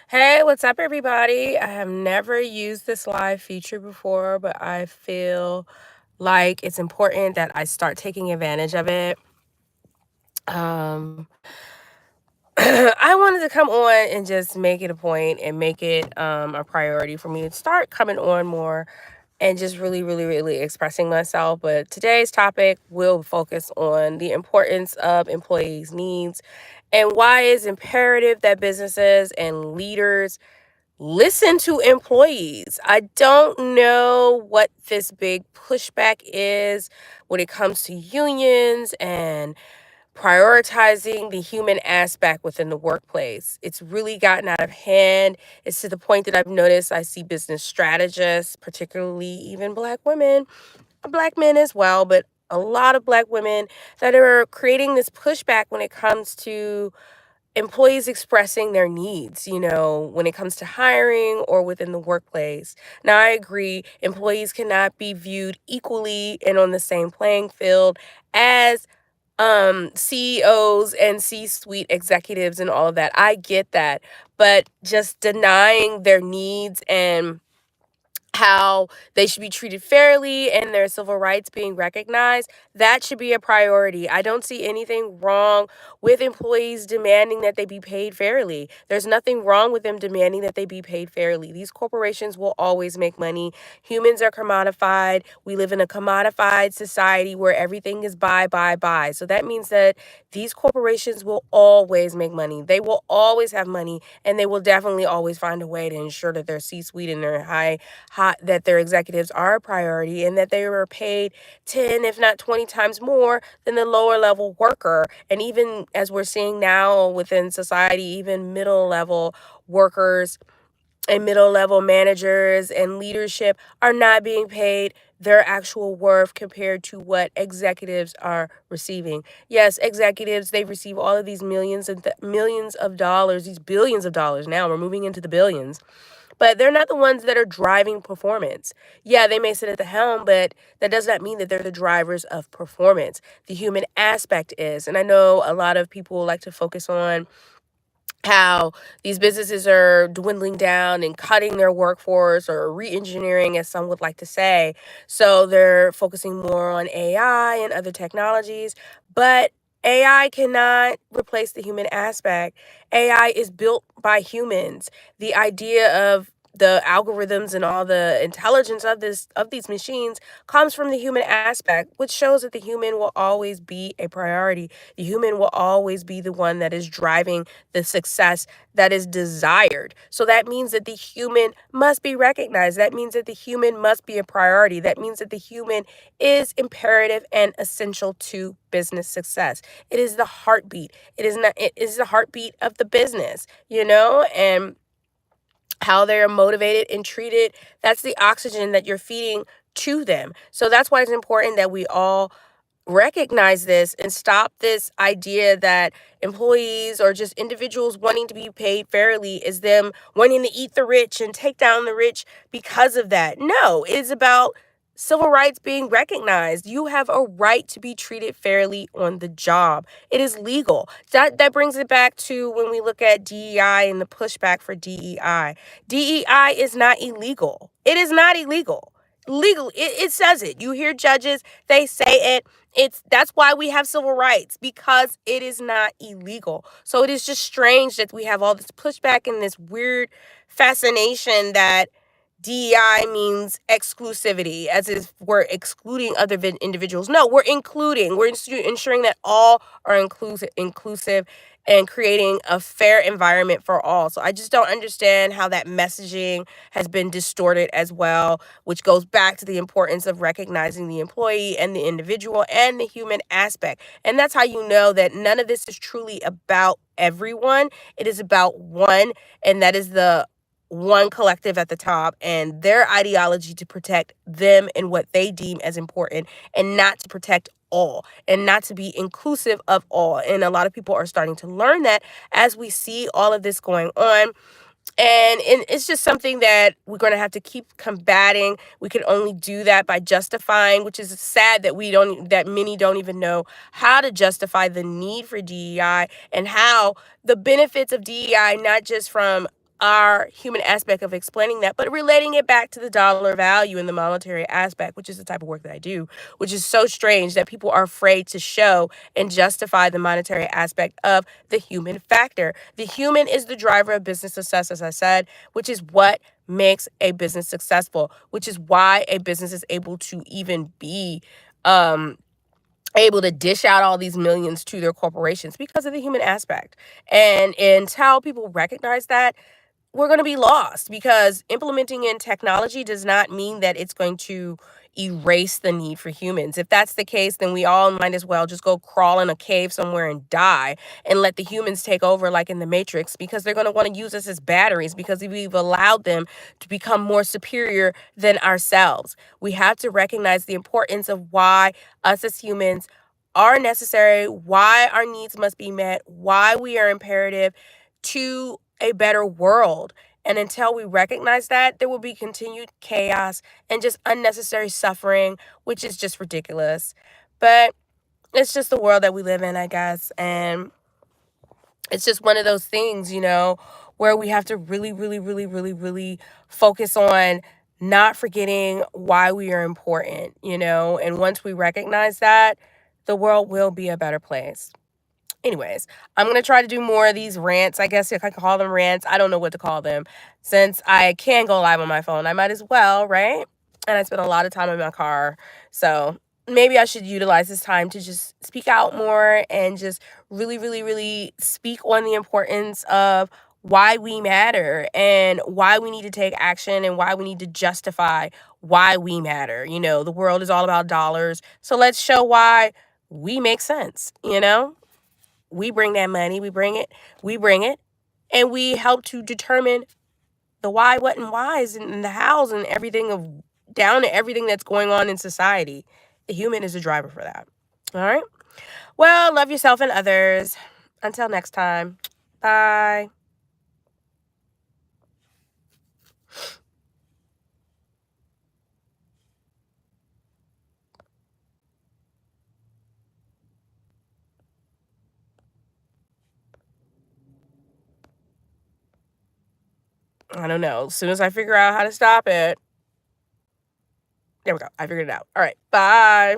Hey, what's up, everybody? I have never used this live feature before, but I feel like it's important that I start taking advantage of it. Um, I wanted to come on and just make it a point and make it a priority for me to start coming on more and just really, really, really expressing myself. But today's topic will focus on the importance of employees' needs and why it's imperative that businesses and leaders listen to employees. I don't know what this big pushback is when it comes to unions and prioritizing the human aspect within the workplace. It's really gotten out of hand. It's to the point that I've noticed I see business strategists, particularly even Black women, Black men as well, but a lot of Black women that are creating this pushback when it comes to employees expressing their needs, when it comes to hiring or within the workplace. Now, I agree, employees cannot be viewed equally and on the same playing field as CEOs and C-suite executives and all of that. I get that, but just denying their needs and how they should be treated fairly and their civil rights being recognized, that should be a priority. I don't see anything wrong with employees demanding that they be paid fairly. There's nothing wrong with them demanding that they be paid fairly. These corporations will always make money. Humans are commodified. We live in a commodified society where everything is buy, buy, buy. So that means that these corporations will always make money. They will always have money, and they will definitely always find a way to ensure that their C-suite and their that their executives are a priority and that they were paid 10, if not 20 times more than the lower level worker. And even as we're seeing now within society, even middle level workers and middle level managers and leadership are not being paid their actual worth compared to what executives are receiving. Yes, executives, they receive all of these millions and millions of dollars, these billions of dollars. Now we're moving into the billions, but they're not the ones that are driving performance. Yeah, they may sit at the helm, but that does not mean that they're the drivers of performance. The human aspect is. And I know a lot of people like to focus on how these businesses are dwindling down and cutting their workforce or re-engineering, as some would like to say. So they're focusing more on AI and other technologies, but AI cannot replace the human aspect. AI is built by humans. The idea of the algorithms and all the intelligence of these machines comes from the human aspect, which shows that the human will always be a priority. The human will always be the one that is driving the success that is desired. So that means that the human must be recognized. That means that the human must be a priority. That means that the human is imperative and essential to business success. It is the heartbeat. It is the heartbeat of the business, and how they're motivated and treated. That's the oxygen that you're feeding to them. So that's why it's important that we all recognize this and stop this idea that employees or just individuals wanting to be paid fairly is them wanting to eat the rich and take down the rich because of that. No, it is about civil rights being recognized. You have a right to be treated fairly on the job. It is legal. That brings it back to when we look at DEI and the pushback for DEI. DEI is not illegal. It is not illegal. Legal, it says it. You hear judges, they say it. That's why we have civil rights, because it is not illegal. So it is just strange that we have all this pushback and this weird fascination that DEI means exclusivity, as if we're excluding other individuals. No, we're including. We're ensuring that all are inclusive and creating a fair environment for all. So I just don't understand how that messaging has been distorted as well, which goes back to the importance of recognizing the employee and the individual and the human aspect. And that's how you know that none of this is truly about everyone. It is about one, and that is the one collective at the top and their ideology to protect them and what they deem as important, and not to protect all and not to be inclusive of all. And a lot of people are starting to learn that as we see all of this going on. And it's just something that we're going to have to keep combating. We can only do that by justifying, which is sad that many don't even know how to justify the need for DEI and how the benefits of DEI, not just from our human aspect of explaining that, but relating it back to the dollar value and the monetary aspect, which is the type of work that I do, which is so strange that people are afraid to show and justify the monetary aspect of the human factor. The human is the driver of business success, as I said, which is what makes a business successful, which is why a business is able to even be um able to dish out all these millions to their corporations because of the human aspect. And until people recognize that, we're going to be lost, because implementing in technology does not mean that it's going to erase the need for humans. If that's the case, then we all might as well just go crawl in a cave somewhere and die and let the humans take over, like in the Matrix, because they're going to want to use us as batteries because we've allowed them to become more superior than ourselves. We have to recognize the importance of why us as humans are necessary, why our needs must be met, why we are imperative to a better world. And until we recognize that, there will be continued chaos and just unnecessary suffering, which is just ridiculous. But it's just the world that we live in, I guess. And it's just one of those things, where we have to really, really, really, really, really focus on not forgetting why we are important. And once we recognize that, the world will be a better place. Anyways, I'm going to try to do more of these rants. I guess if I call them rants, I don't know what to call them. Since I can go live on my phone, I might as well, right? And I spend a lot of time in my car. So maybe I should utilize this time to just speak out more and just really, really, really speak on the importance of why we matter and why we need to take action and why we need to justify why we matter. The world is all about dollars. So let's show why we make sense. We bring that money, we bring it, and we help to determine the why, what, and whys, and the hows, and everything of down to everything that's going on in society. The human is the driver for that. All right. Well, love yourself and others. Until next time. Bye. I don't know. As soon as I figure out how to stop it, there we go. I figured it out. All right. Bye.